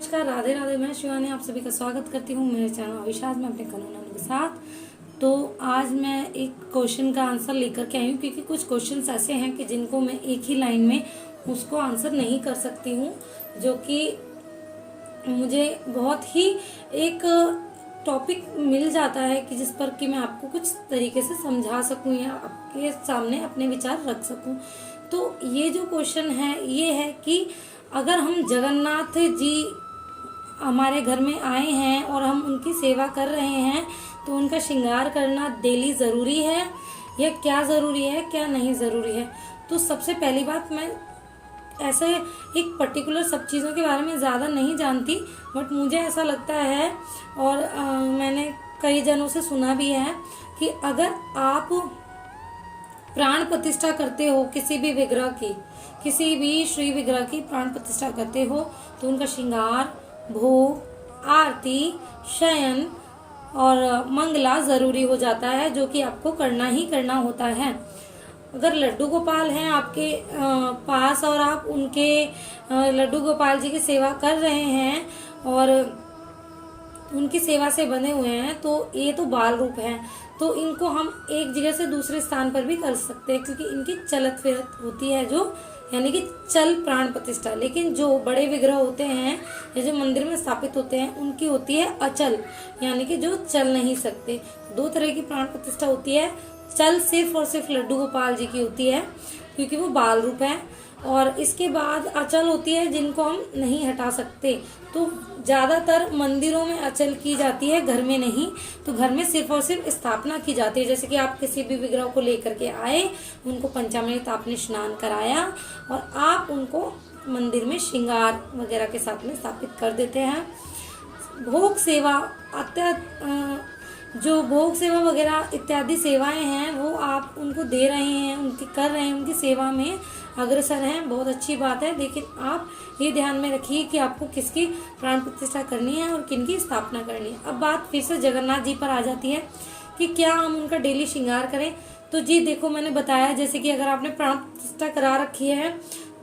नमस्कार, राधे राधे। मैं शिवानी आप सभी का स्वागत करती हूँ मेरे चैनल अविशाज में अपने कानून के साथ। तो आज मैं एक क्वेश्चन का आंसर लेकर के आई हूँ, क्योंकि कुछ क्वेश्चंस ऐसे हैं कि जिनको मैं एक ही लाइन में उसको आंसर नहीं कर सकती हूँ, जो कि मुझे बहुत ही एक टॉपिक मिल जाता है कि जिस पर कि मैं आपको कुछ तरीके से समझा सकूं या आपके सामने अपने विचार रख सकूं। तो ये जो क्वेश्चन है ये है कि अगर हम जगन्नाथ जी हमारे घर में आए हैं और हम उनकी सेवा कर रहे हैं तो उनका श्रृंगार करना डेली ज़रूरी है या क्या ज़रूरी है, क्या नहीं ज़रूरी है। तो सबसे पहली बात, मैं ऐसे एक पर्टिकुलर सब चीज़ों के बारे में ज़्यादा नहीं जानती, बट मुझे ऐसा लगता है और मैंने कई जनों से सुना भी है कि अगर आप प्राण प्रतिष्ठा करते हो किसी भी विग्रह की, किसी भी श्री विग्रह की प्राण प्रतिष्ठा करते हो तो उनका श्रृंगार, भोग, आरती, शयन और मंगला ज़रूरी हो जाता है, जो कि आपको करना ही करना होता है। अगर लड्डू गोपाल हैं आपके पास और आप उनके लड्डू गोपाल जी की सेवा कर रहे हैं और उनकी सेवा से बने हुए हैं, तो ये तो बाल रूप हैं, तो इनको हम एक जगह से दूसरे स्थान पर भी कर सकते हैं, क्योंकि इनकी चलत फिरत होती है, जो यानी कि चल प्राण प्रतिष्ठा। लेकिन जो बड़े विग्रह होते हैं या जो मंदिर में स्थापित होते हैं उनकी होती है अचल, यानी कि जो चल नहीं सकते। दो तरह की प्राण प्रतिष्ठा होती है। चल सिर्फ और सिर्फ लड्डू गोपाल जी की होती है, क्योंकि वो बाल रूप है, और इसके बाद अचल होती है जिनको हम नहीं हटा सकते। तो ज़्यादातर मंदिरों में अचल की जाती है, घर में नहीं। तो घर में सिर्फ और सिर्फ स्थापना की जाती है। जैसे कि आप किसी भी विग्रह को लेकर के आए, उनको पंचामृत आपने स्नान कराया और आप उनको मंदिर में श्रृंगार वगैरह के साथ में स्थापित कर देते हैं। भोग सेवा जो भोग सेवा वगैरह इत्यादि सेवाएं हैं वो आप उनको दे रहे हैं, उनकी कर रहे हैं, उनकी सेवा में अग्रसर हैं, बहुत अच्छी बात है। लेकिन आप ये ध्यान में रखिए कि आपको किसकी प्राण प्रतिष्ठा करनी है और किनकी स्थापना करनी है। अब बात फिर से जगन्नाथ जी पर आ जाती है कि क्या हम उनका डेली श्रृंगार करें। तो जी देखो, मैंने बताया जैसे कि अगर आपने प्राण प्रतिष्ठा करा रखी है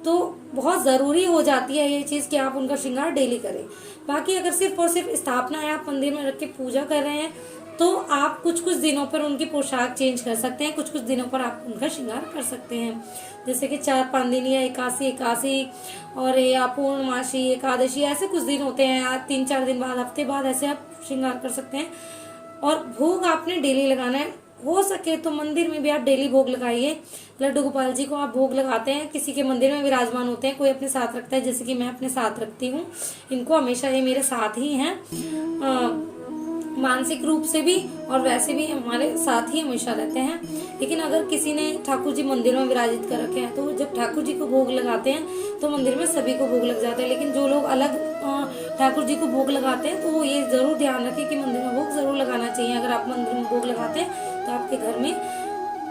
तो बहुत ज़रूरी हो जाती है ये चीज़ कि आप उनका श्रृंगार डेली करें। बाकी अगर सिर्फ और सिर्फ स्थापना है, आप मंदिर में रख के पूजा कर रहे हैं, तो आप कुछ कुछ दिनों पर उनकी पोशाक चेंज कर सकते हैं, कुछ कुछ दिनों पर आप उनका श्रृंगार कर सकते हैं। जैसे कि 4-5 दिन या एकादशी और या पूर्णमासी, एकादशी, ऐसे कुछ दिन होते हैं, 3-4 दिन बाद, हफ्ते बाद, ऐसे आप श्रृंगार कर सकते हैं। और भोग आपने डेली लगाना है। हो सके तो मंदिर में भी आप डेली भोग लगाइए। लड्डू गोपाल जी को आप भोग लगाते हैं, किसी के मंदिर में विराजमान होते हैं, कोई अपने साथ रखता है, जैसे कि मैं अपने साथ रखती हूँ इनको, हमेशा ये मेरे साथ ही हैं, मानसिक रूप से भी और वैसे भी हमारे साथ ही हमेशा रहते हैं। लेकिन अगर किसी ने ठाकुर जी मंदिर में विराजित कर रखे हैं तो जब ठाकुर जी को भोग लगाते हैं तो मंदिर में सभी को भोग लग जाता है। लेकिन जो लोग अलग ठाकुर जी को भोग लगाते हैं तो वो ये जरूर ध्यान रखें कि मंदिर में भोग जरूर लगाना चाहिए। अगर आप मंदिर में भोग लगाते हैं तो आपके घर में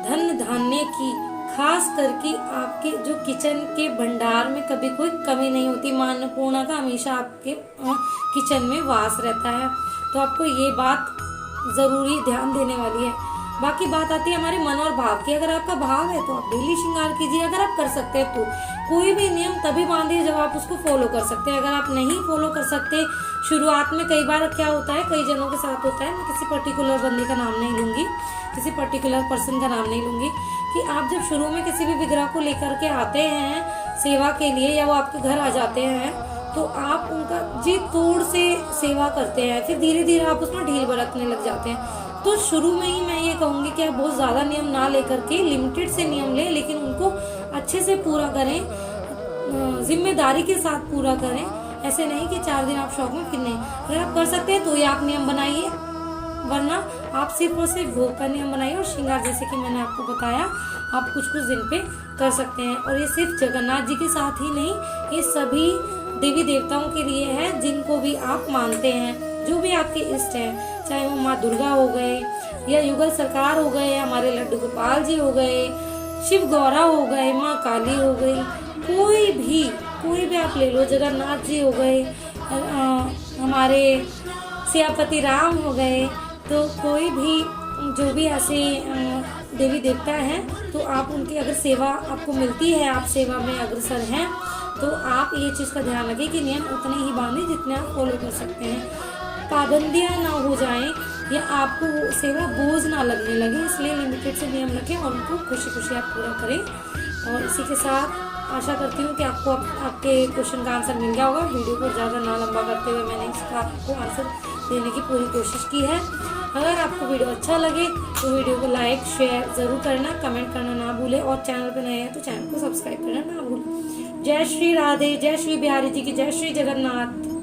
धन धान्य की, खास करके आपके जो किचन के भंडार में कभी कोई कमी नहीं होती। मां अन्नपूर्णा का हमेशा आपके किचन में वास रहता है। तो आपको ये बात ज़रूरी ध्यान देने वाली है। बाकी बात आती है हमारे मन और भाव की। अगर आपका भाव है तो आप डेली श्रृंगार कीजिए, अगर आप कर सकते हैं तो। कोई भी नियम तभी बांधिए जब आप उसको फॉलो कर सकते हैं। अगर आप नहीं फॉलो कर सकते, शुरुआत में कई बार क्या होता है, कई जनों के साथ होता है, मैं किसी पर्टिकुलर बंदे का नाम नहीं लूंगी, किसी पर्टिकुलर पर्सन का नाम नहीं लूंगी, कि आप जब शुरू में किसी भी विग्रह को लेकर के आते हैं सेवा के लिए या वो आपके घर आ जाते हैं तो आप उनका जी तोड़ से सेवा करते हैं, फिर धीरे धीरे आप उसमें ढील बरतने लग जाते हैं। तो शुरू में ही मैं ये कहूँगी कि आप बहुत ज़्यादा नियम ना लेकर के लिमिटेड से नियम लें, लेकिन उनको अच्छे से पूरा करें, जिम्मेदारी के साथ पूरा करें। ऐसे नहीं कि 4 दिन आप शौक में फिर नहीं। अगर आप कर सकते हैं तो ये आप नियम बनाइए, वरना आप सिर्फ और सिर्फ भोग का नियम बनाइए। और श्रृंगार जैसे कि मैंने आपको बताया आप कुछ कुछ दिन पे कर सकते हैं। और ये सिर्फ जगन्नाथ जी के साथ ही नहीं, ये सभी देवी देवताओं के लिए है जिनको भी आप मानते हैं, जो भी आपके इष्ट हैं, चाहे वो माँ दुर्गा हो गए या युगल सरकार हो गए, हमारे लड्डू गोपाल जी हो गए, शिव गौरा हो गए, माँ काली हो गई, कोई भी आप ले लो, जगन्नाथ जी हो गए, हमारे सियापति राम हो गए, तो कोई भी जो भी ऐसे देवी देवता हैं, तो आप उनकी अगर सेवा आपको मिलती है, आप सेवा में अग्रसर हैं, तो आप ये चीज़ का ध्यान रखें कि नियम उतने ही बांधें जितने आप फॉलो कर सकते हैं। पाबंदियां ना हो जाएं या आपको वो सेवा बोझ ना लगने लगे, इसलिए लिमिटेड से नियम रखें और उनको खुशी खुशी आप पूरा करें। और इसी के साथ आशा करती हूँ कि आपको आपके क्वेश्चन का आंसर मिल गया होगा। वीडियो को ज़्यादा ना लंबा करते हुए मैंने इसका आपको आंसर देने की पूरी कोशिश की है। अगर आपको वीडियो अच्छा लगे तो वीडियो को लाइक शेयर ज़रूर करना, कमेंट करना ना भूलें और चैनल पर नए हैं तो चैनल को सब्सक्राइब करना ना भूलें। जय श्री राधे, जय श्री बिहारी जी की, जय श्री जगन्नाथ।